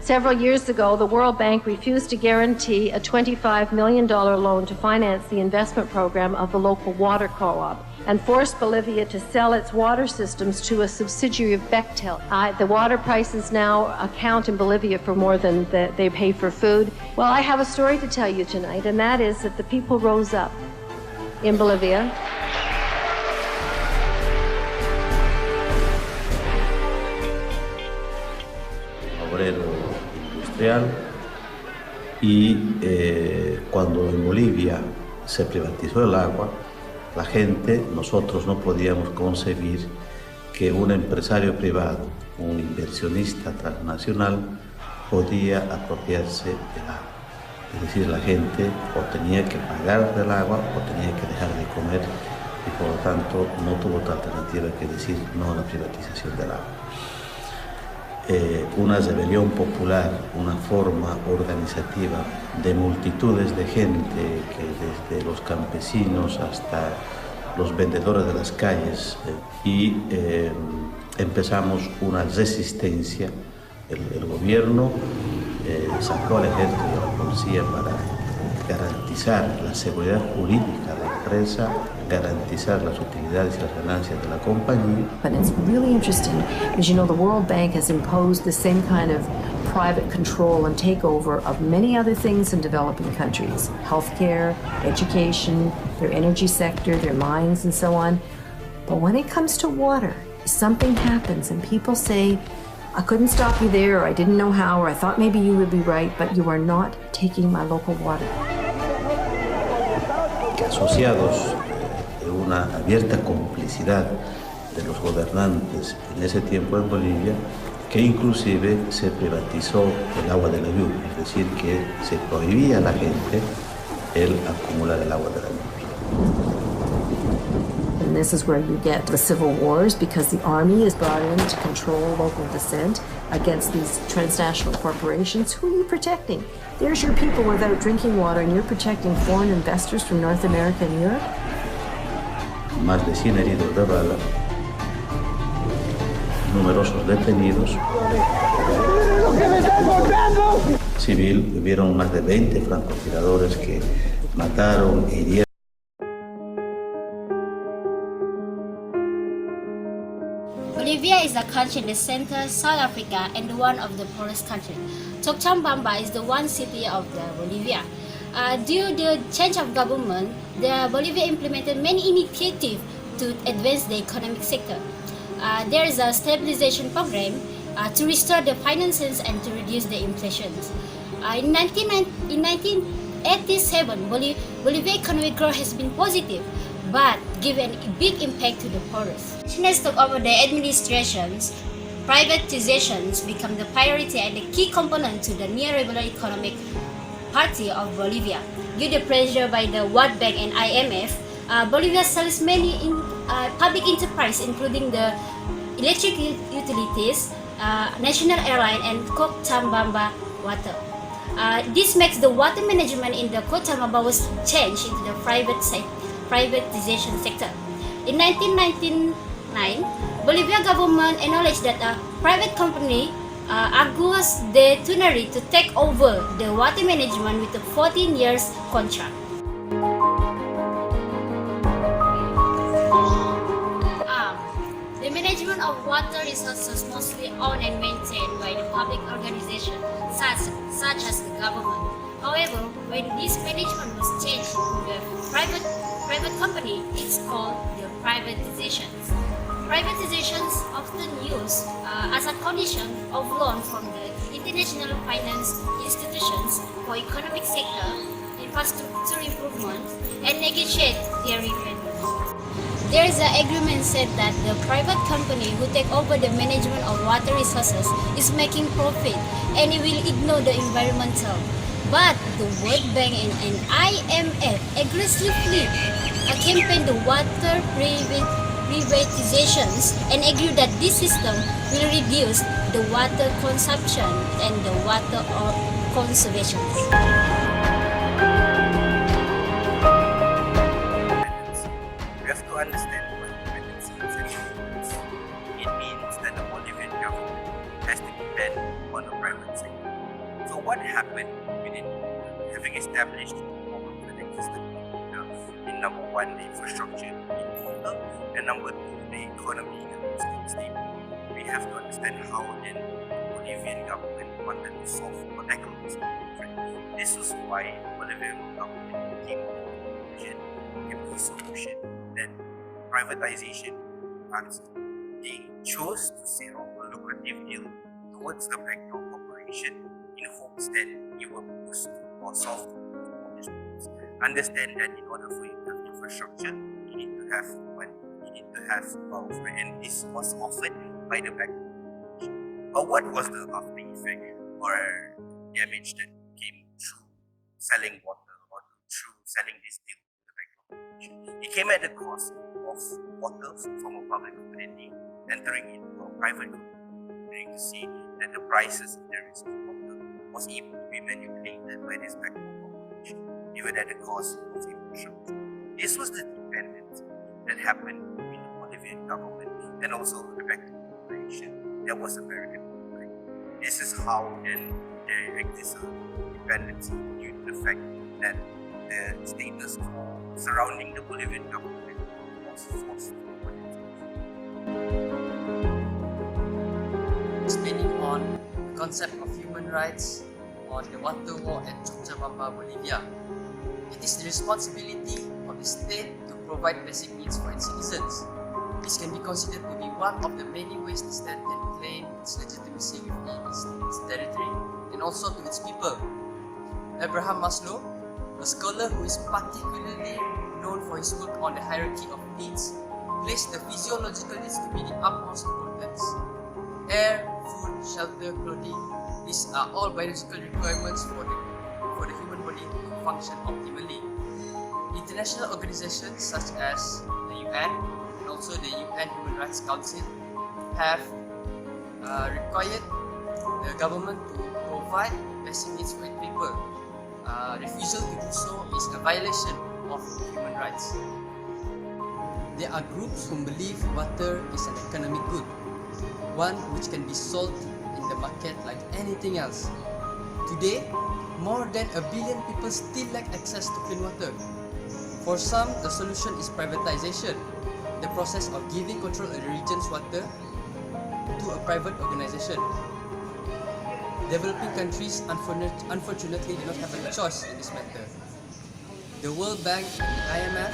Several years ago, the World Bank refused to guarantee a $25 million loan to finance the investment program of the local water co-op and forced Bolivia to sell its water systems to a subsidiary of Bechtel. The water prices now account in Bolivia for more than they pay for food. Well, I have a story to tell you tonight, and that is that the people rose up in Bolivia. Obrero industrial, y cuando en Bolivia se privatizó el agua, la gente, nosotros no podíamos concebir que un empresario privado, un inversionista transnacional, podía apropiarse del agua. Es decir, la gente o tenía que pagar del agua o tenía que dejar de comer, y por lo tanto no tuvo otra alternativa que decir no a la privatización del agua. Una rebelión popular, una forma organizativa de multitudes de gente, que desde los campesinos hasta los vendedores de las calles, y empezamos una resistencia. El gobierno sacó al ejército y a la policía para garantizar la seguridad jurídica de la empresa, garantizar las utilidades y las ganancias de la compañía. But it's really interesting because, you know, the World Bank has imposed the same kind of private control and takeover of many other things in developing countries: healthcare, education, their energy sector, their mines, and so on. But when it comes to water, something happens and people say, I couldn't stop you there, or I didn't know how, or I thought maybe you would be right, but you are not taking my local water. Asociados de una abierta complicidad de los gobernantes en ese tiempo en Bolivia, que inclusive se privatizó el agua de la lluvia, es decir, que se prohibía a la gente el acumular el agua de la lluvia. And this is where you get the civil wars, because the army is brought in to control local dissent against these transnational corporations. Who are you protecting? There's your people without drinking water, and you're protecting foreign investors from North America and Europe? Más de 100 heridos de bala, numerosos detenidos. Civil, hubieron más de 20 francotiradores que mataron e hirieron. Bolivia is a country in the center, South Africa, and one of the poorest countries. Cochabamba is the one city of the Bolivia. Due to the change of government, the Bolivia implemented many initiatives to advance the economic sector. There is a stabilization program to restore the finances and to reduce the inflation. In 1987, Bolivia economic growth has been positive, but given a big impact to the poorest. Nationals took over the administrations. Privatizations become the priority and the key component to the neoliberal economic party of Bolivia. Due to pressure by the World Bank and IMF, Bolivia sells many public enterprise, including the electric utilities, national airline, and Cochabamba water. This makes the water management in the Cochabamba was changed into the privatization sector. In 1999, Bolivia government acknowledged that a private company, Aguas de Tunari, to take over the water management with a 14 years contract. The management of water resources mostly owned and maintained by the public organizations such as the government. However, when this management was changed to the private company, it's called the privatizations. Privatizations often used as a condition of loan from the international finance institutions for economic sector, infrastructure improvement, and negotiate their revenue. There is an agreement said that the private company who take over the management of water resources is making profit and it will ignore the environmental. But the World Bank and IMF aggressively campaign the water privatizations and agree that this system will reduce the water consumption and the water conservation. We have to understand what dependency means. It means that the Bolivian government has to depend on the private sector. established problems that existed in number one, the infrastructure in Bolivia, and number two, the economy and state stable. We have to understand how then the Bolivian government wanted to solve or tackle this problem. This is why the Bolivian government came to the solution that privatization answer. They chose to sell a lucrative deal towards the backdoor corporation in hopes that it will boost or solve the problems. Understand that in order for you to have infrastructure, you need to have money, you need to have wealth, and this was offered by the backdoor corporation. But what was the after effect or damage that came through selling water or through selling this deal to the backdoor corporation? It came at the cost of water from a public community entering into a private community to see that the prices of the resource water was able to be manipulated by this backdoor corporation, even at the cost of infrastructure. This was the dependence that happened between the Bolivian government and also the backdoor corporation that was American corporate. This is how then there exists a dependency due to the fact that the status quo surrounding the Bolivian government was forced to Explaining on the concept of human rights on the water war at Cochabamba, Bolivia. It is the responsibility of the state to provide basic needs for its citizens. This can be considered to be one of the many ways the state can claim its legitimacy within its territory and also to its people. Abraham Maslow, a scholar who is particularly known for his work on the hierarchy of needs, placed the physiological needs to be the utmost importance. Air, food, shelter, clothing, these are all biological requirements for the human body to function optimally. International organizations such as the UN and also the UN Human Rights Council have required the government to provide basic needs for its people. Refusal to do so is a violation of human rights. There are groups who believe water is an economic good, one which can be sold in the market like anything else. Today, more than 1 billion people still lack access to clean water. For some, the solution is privatization, the process of giving control of the region's water to a private organization. Developing countries unfortunately do not have a choice in this matter. The World Bank and the IMF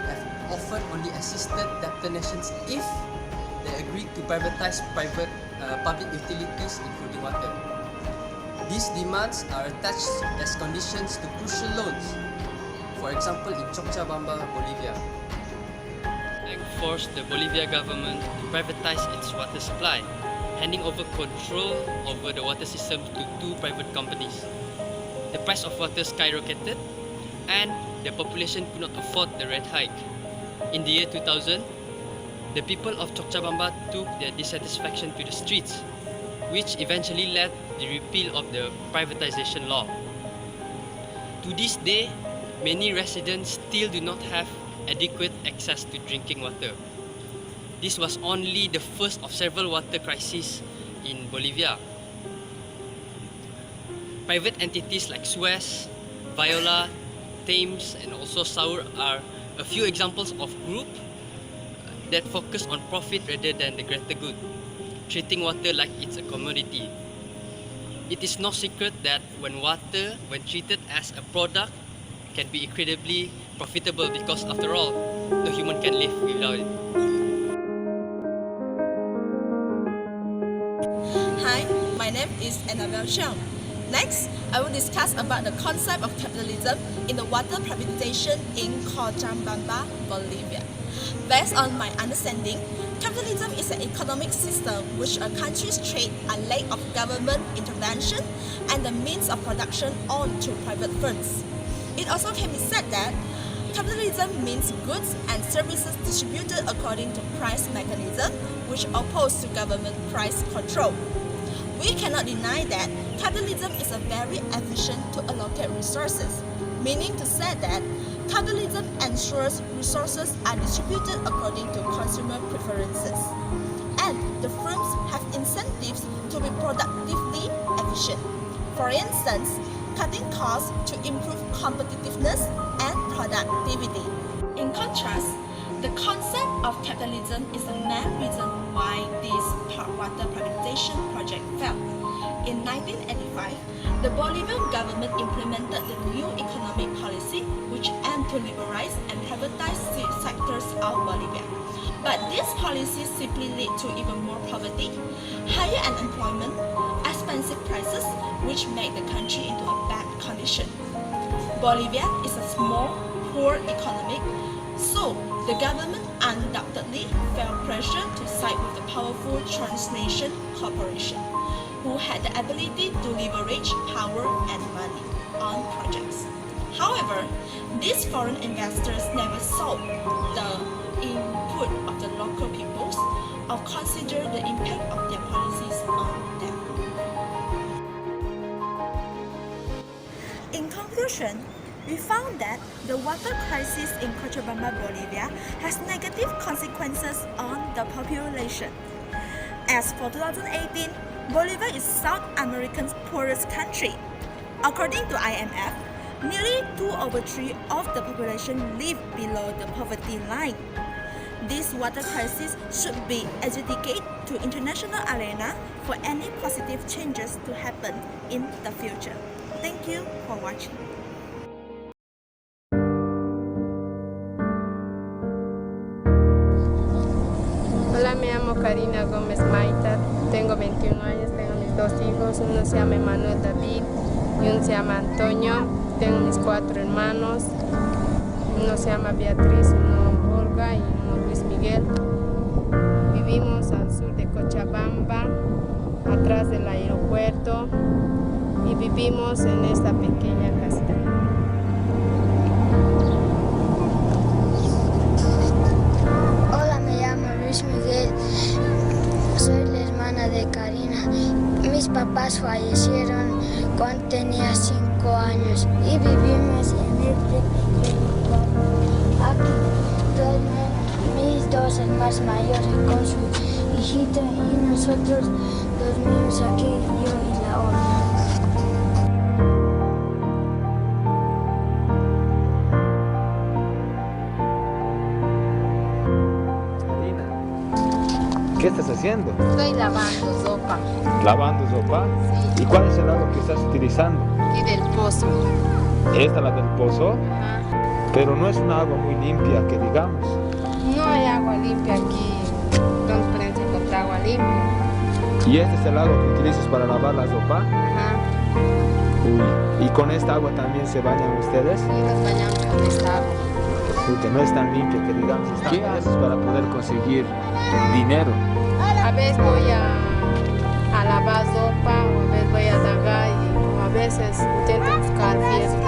have offered only assisted debtor nations if they agreed to privatize public utilities including water. These demands are attached as conditions to crucial loans, for example in Cochabamba, Bolivia. Bank forced the Bolivia government to privatize its water supply, handing over control over the water system to 2 private companies. The price of water skyrocketed and the population could not afford the rent hike. In the year 2000, the people of Cochabamba took their dissatisfaction to the streets, which eventually led to the repeal of the privatization law. To this day, many residents still do not have adequate access to drinking water. This was only the first of several water crises in Bolivia. Private entities like Suez, Viola, Thames and also Saur are a few examples of groups that focus on profit rather than the greater good, treating water like it's a commodity. It is no secret that when treated as a product, can be incredibly profitable because after all, no human can live without it. Hi, my name is Annabelle Xiang. Next, I will discuss about the concept of capitalism in the water privatization in Cochabamba, Bolivia. Based on my understanding, capitalism is an economic system which a country's trade are lack of government intervention and the means of production on to private firms. It also can be said that capitalism means goods and services distributed according to price mechanism which oppose to government price control. We cannot deny that capitalism is a very efficient to allocate resources, meaning to say that capitalism ensures resources are distributed according to consumer preferences, and the firms have incentives to be productively efficient. For instance, cutting costs to improve competitiveness and productivity. In contrast, the concept of capitalism is the main reason why this water privatization project failed. In 1985, the Bolivian government implemented the new economic policy which aimed to liberalize and privatize the sectors of Bolivia. But this policy simply led to even more poverty, higher unemployment, expensive prices, which made the country into a bad condition. Bolivia is a small, poor economy, so the government undoubtedly felt pressure to side with the powerful transnation corporation, who had the ability to leverage power and money on projects. However, these foreign investors never saw the input of the local peoples or consider the impact of their policies on them. In conclusion, we found that the water crisis in Cochabamba, Bolivia has negative consequences on the population. As for 2018, Bolivia is South America's poorest country. According to IMF, nearly 2/3 of the population live below the poverty line. This water crisis should be adjudicated to international arena for any positive changes to happen in the future. Thank you for watching. Hola, me llamo Karina Gómez Maita, tengo 21 años, tengo mis 2 hijos, uno se llama Manuel David y uno se llama Antonio, tengo mis 4 hermanos, uno se llama Beatriz, uno Olga y uno Luis Miguel. Vivimos al sur de Cochabamba, atrás del aeropuerto, y vivimos en esta pequeña casita. Miguel, soy la hermana de Karina. Mis papás fallecieron cuando tenía 5 años y vivimos en este aquí mis 2 hermanos mayores con su hijito y nosotros dormimos aquí, yo y la otra. ¿Qué estás haciendo? Estoy lavando sopa. ¿Lavando sopa? Sí. ¿Y cuál es el agua que estás utilizando? Aquí del pozo. ¿Esta la del pozo? Ajá. Pero no es una agua muy limpia, que digamos. No hay agua limpia aquí. No pueden encontrar agua limpia. ¿Y este es el agua que utilizas para lavar la sopa? Ajá. Uy. ¿Y con esta agua también se bañan ustedes? Sí, nos bañamos con esta agua. Uy, que no es tan limpia, que digamos. ¿Qué haces para poder conseguir dinero? A veces voy a lavar sopa, o a veces voy a lavar y a veces intento buscar fiesta.